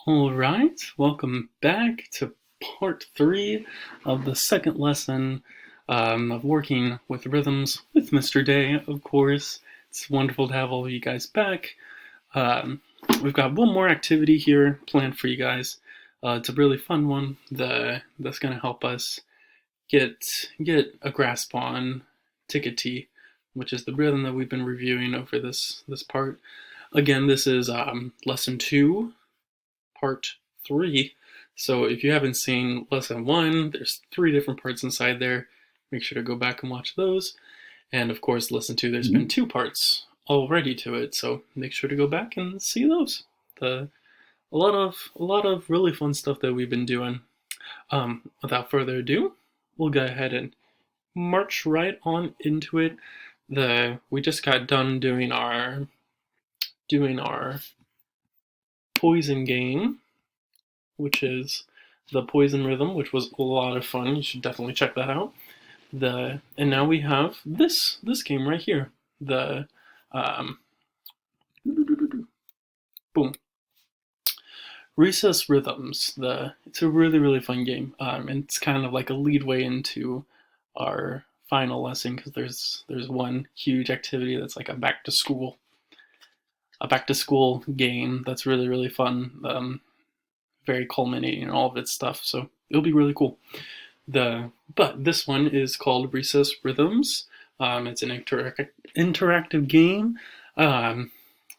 All right, welcome back to part 3 of the second lesson of working with rhythms with Mr. Day, of course. It's wonderful to have all of you guys back. Um, we've got one more activity here planned for you guys. It's a really fun one that's going to help us get a grasp on Tickety, which is the rhythm that we've been reviewing over this part. Again, this is lesson 2, part 3. So if you haven't seen lesson 1, there's 3 different parts inside there. Make sure to go back and watch those. And of course, lesson 2, there's been 2 parts already to it, so make sure to go back and see those. A lot of really fun stuff that we've been doing. Without further ado, we'll go ahead and march right on into it. We just got done doing our poison game, which is the poison rhythm, which was a lot of fun. You should definitely check that out. And now we have this game right here. The boom. Recess Rhythms. It's a really fun game. And it's kind of like a lead way into our final lesson because there's one huge activity that's like a back to school game that's really fun. Very culminating in all of its stuff, so it'll be really cool. But this one is called Recess Rhythms. It's an interactive game.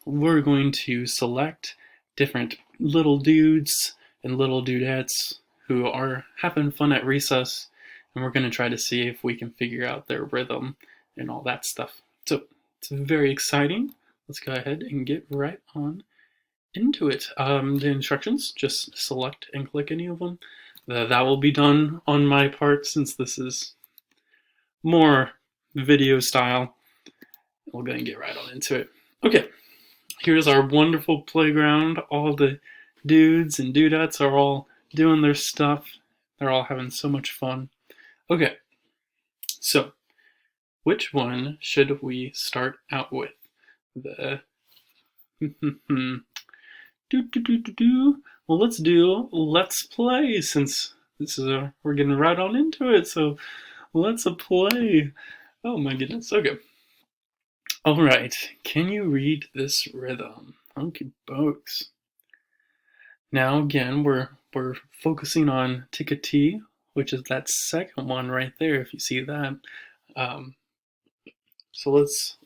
We're going to select different little dudes and little dudettes who are having fun at recess, and we're going to try to see if we can figure out their rhythm and all that stuff. So it's very exciting. Let's go ahead and get right on into it. The instructions, just select and click any of them. That will be done on my part since this is more video style. We're going to get right on into it. Okay, here's our wonderful playground. All the dudes and dudettes are all doing their stuff. They're all having so much fun. Okay, so which one should we start out with? Well, let's play since this is we're getting right on into it. So let's play. Oh my goodness. Okay. All right. Can you read this rhythm? Okay, folks. Now again, we're focusing on Tickety, which is that second one right there. If you see that. So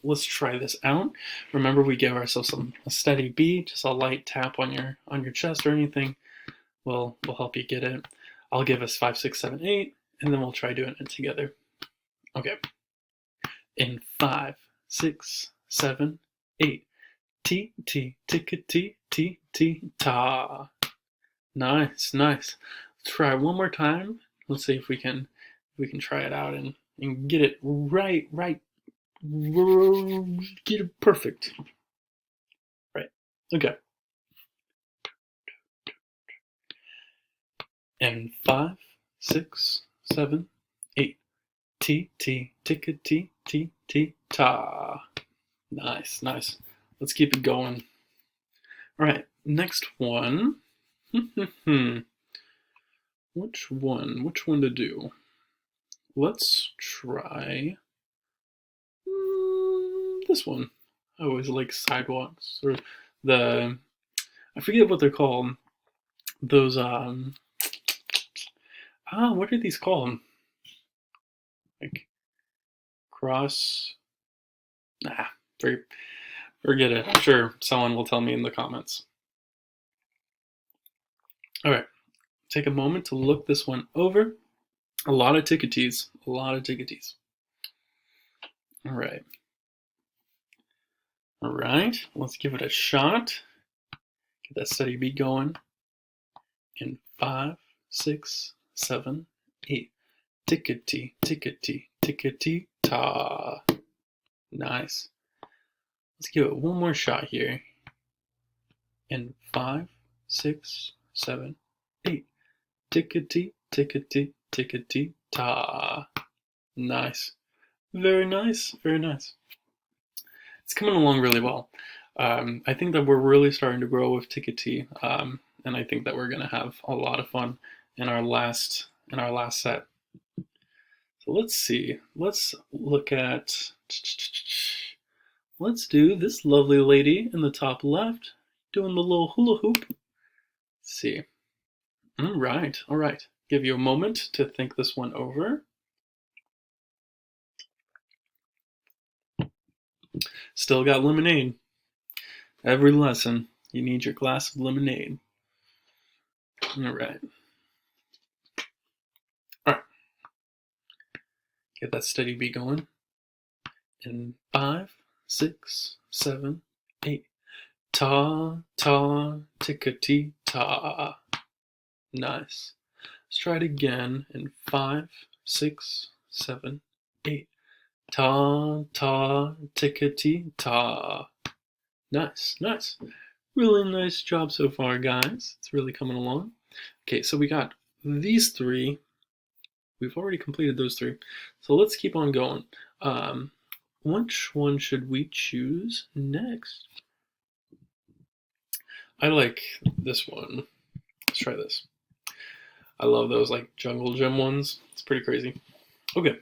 let's try this out. Remember, we give ourselves a steady beat, just a light tap on your chest or anything will help you get it. I'll give us 5, 6, 7, 8, and then we'll try doing it together. Okay. In 5, 6, 7, 8. T T tickety T T ta. Nice. Let's try one more time. Let's see if we can try it out and get it right. Get it perfect. Right. Okay. And 5, 6, 7, 8. T T tickety T T ta. Nice. Let's keep it going. All right. Next one. Which one to do? Let's try this one. I always like sidewalks or I forget what they're called. Those what are these called? Like cross. Forget it. I'm sure someone will tell me in the comments. All right. Take a moment to look this one over. A lot of ticketies. All right. Let's give it a shot. Get that steady beat going. In 5, 6, 7, 8. Tickety ta. Nice. Let's give it one more shot here. In 5, 6, 7, 8. Tickety ta. Nice. Very nice. It's coming along really well. I think that we're really starting to grow with Tickety. and I think that we're gonna have a lot of fun in our last set. So let's see. Let's look at. Let's do this lovely lady in the top left doing the little hula hoop. Let's see. All right. Give you a moment to think this one over. Still got lemonade. Every lesson, you need your glass of lemonade. All right. Get that steady beat going. In 5, 6, 7, 8. Ta, ta, tickety, ta. Nice. Let's try it again in 5, 6, 7, 8. Ta, ta, tickety, ta. Nice. Really nice job so far, guys. It's really coming along. Okay, so we got these 3. We've already completed those 3. So let's keep on going. Which one should we choose next? I like this one. Let's try this. I love those like jungle gym ones. It's pretty crazy. Okay.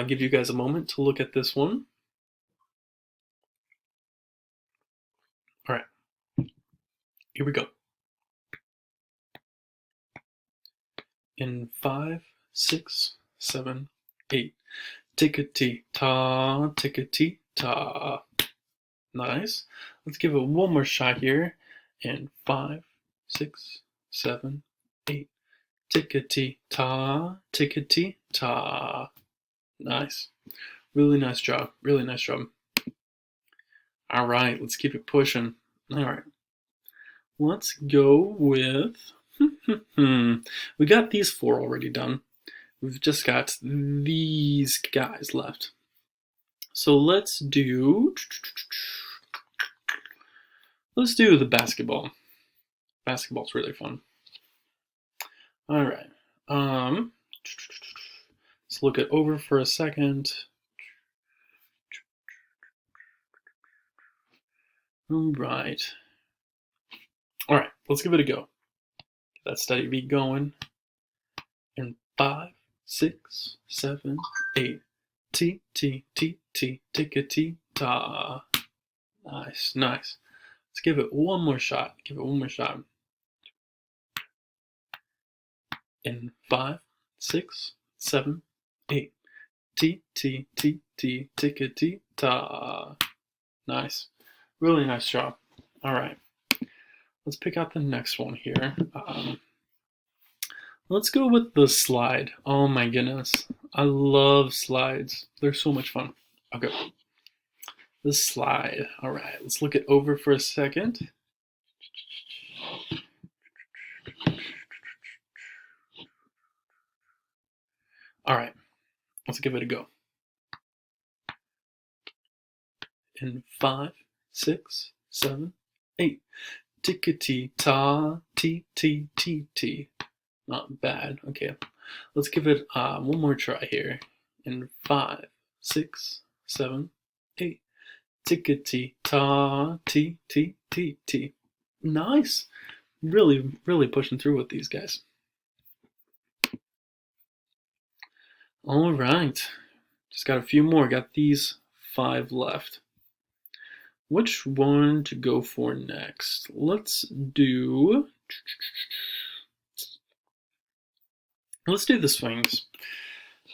Give you guys a moment to look at this one. All right. Here we go. In 5, 6, 7, 8. Tickety ta, tickety ta. Nice. Let's give it one more shot here. In 5, 6, 7, 8. Tickety ta, tickety ta. Nice. Really nice job. All right, let's keep it pushing. All right. Let's go with. We got these 4 already done. We've just got these guys left. So let's do the basketball. Basketball's really fun. All right. Let's look it over for a second. All right. Let's give it a go. Get that steady beat going. In 5, 6, 7, 8. T, T, T, T, tickety, ta. Nice. Let's give it one more shot. In 5, 6, 7, 8. T, T, T, T, tickety, ta. Nice. Really nice job. All right. Let's pick out the next one here. Let's go with the slide. Oh my goodness. I love slides. They're so much fun. Okay. The slide. All right. Let's look it over for a second. All right. Let's give it a go. In 5, 6, 7, 8. Tickety ta, T, T, T, T. Not bad. Okay. Let's give it one more try here. In 5, 6, 7, 8. Tickety ta, T, T, T, T. Nice. Really pushing through with these guys. All right. Just got a few more. Got these 5 left. Which one to go for next? Let's do the swings.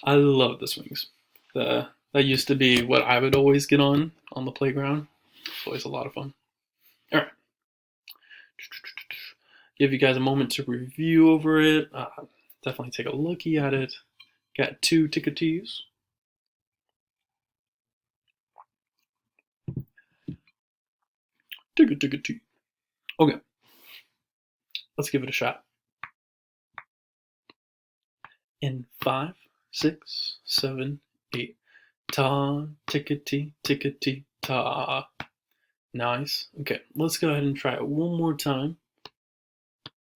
I love the swings. That used to be what I would always get on the playground. It's always a lot of fun. All right. Give you guys a moment to review over it. Definitely take a looky at it. Got 2 ticketees. Tickety. Okay. Let's give it a shot. In 5, 6, 7, 8. Ta, tickety, tickety, ta. Nice. Okay, let's go ahead and try it one more time.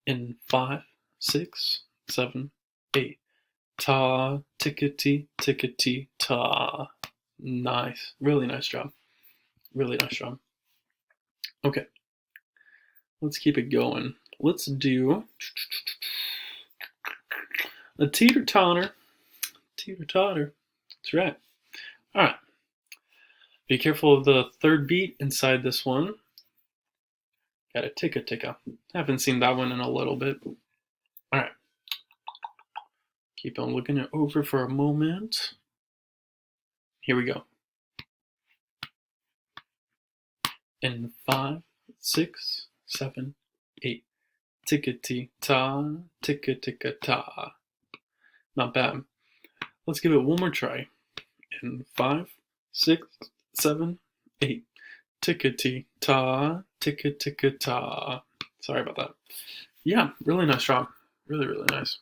In 5, 6, 7, 8. Ta, tickety, tickety, ta. Nice. Really nice job. Okay. Let's keep it going. let's do a teeter-totter. Teeter-totter. That's right. All right. Be careful of the third beat inside this one. Got a ticka-ticka. Haven't seen that one in a little bit. All right. Keep on looking it over for a moment. Here we go. In 5, 6, 7, 8. Tickety-ta, ticka-ticka-ta. Not bad. Let's give it one more try. In 5, 6, 7, 8. Tickety-ta, ticka-ticka-ta. Sorry about that. Yeah, really nice job. Really, really nice.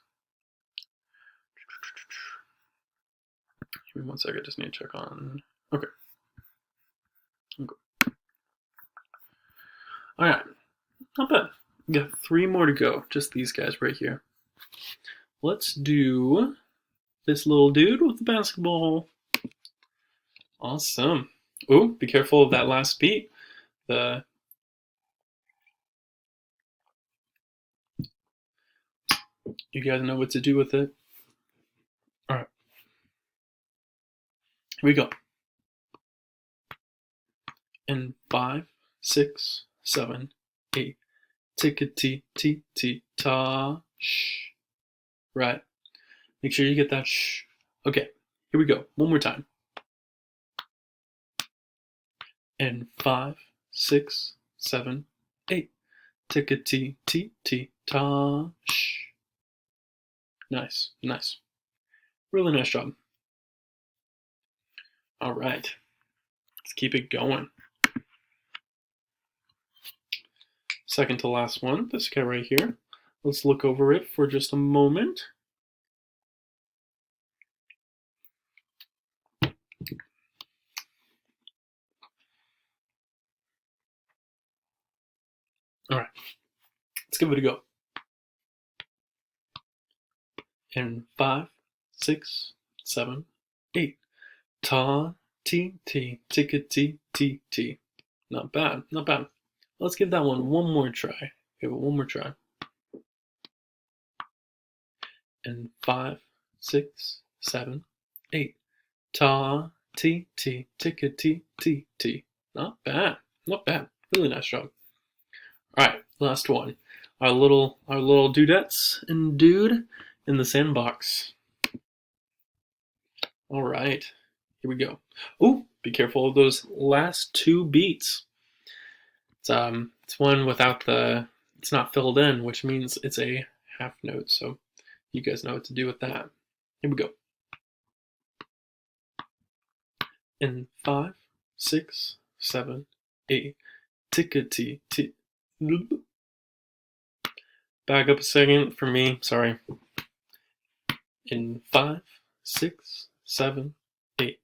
Give me 1 second. Just need to check on. Okay. All right. Not bad. We got 3 more to go. Just these guys right here. Let's do this little dude with the basketball. Awesome. Oh, be careful of that last beat. You guys know what to do with it. All right. Here we go. In 5, 6, 7, 8. Tickety-tee-tee-ta. Shh. Right. Make sure you get that shh. Okay. Here we go. One more time. In 5, 6, 7, 8. Tickety-tee-tee-ta. Shh. Nice. Nice. Really nice job. All right. Let's keep it going. Second to last one, this guy right here. Let's look over it for just a moment. All right, let's give it a go. In 5, 6, 7, 8. Ta, ti, ti, tickety, ti, ti. Not bad, not bad. Let's give that one more try. Give it one more try. In 5, 6, 7, 8. Ta, ti, ti, tickety, ti, ti. Not bad, not bad. Really nice job. All right, last one. Our little dudettes and dude in the sandbox. All right, here we go. Oh, be careful of those last 2 beats. It's one without it's not filled in, which means it's a half note. So you guys know what to do with that. Here we go. In 5, 6, 7, 8. Tickety, ti. Back up a second for me. Sorry. In 5, 6, 7, 8.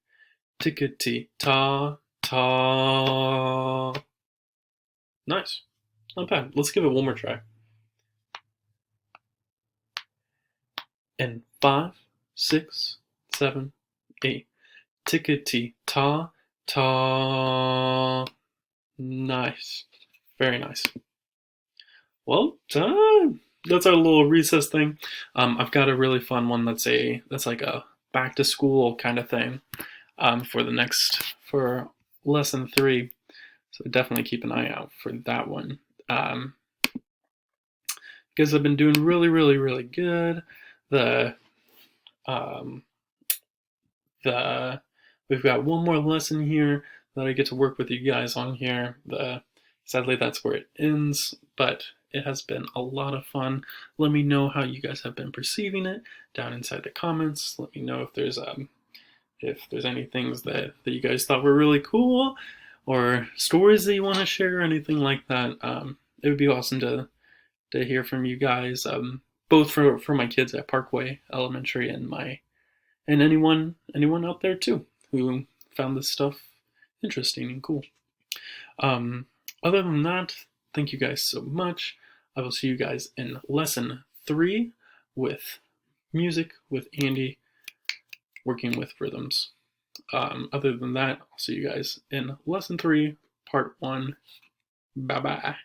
Tickety, ta, ta. Nice. Not bad. Let's give it one more try. In 5, 6, 7, 8. Tickety, ta, ta. Nice. Very nice. Well done. That's our little recess thing. I've got a really fun one that's like a back to school kind of thing for lesson 3. So definitely keep an eye out for that one. Because I've been doing really, really, really good. We've got one more lesson here that I get to work with you guys on here. Sadly, that's where it ends, but it has been a lot of fun. Let me know how you guys have been perceiving it down inside the comments. Let me know if there's any things that you guys thought were really cool, or stories that you want to share, or anything like that. It would be awesome to hear from you guys, both for my kids at Parkway Elementary and anyone out there too who found this stuff interesting and cool. Other than that, thank you guys so much. I will see you guys in lesson 3 with music with Andy, working with rhythms. Other than that, I'll see you guys in lesson 3, part 1. Bye bye.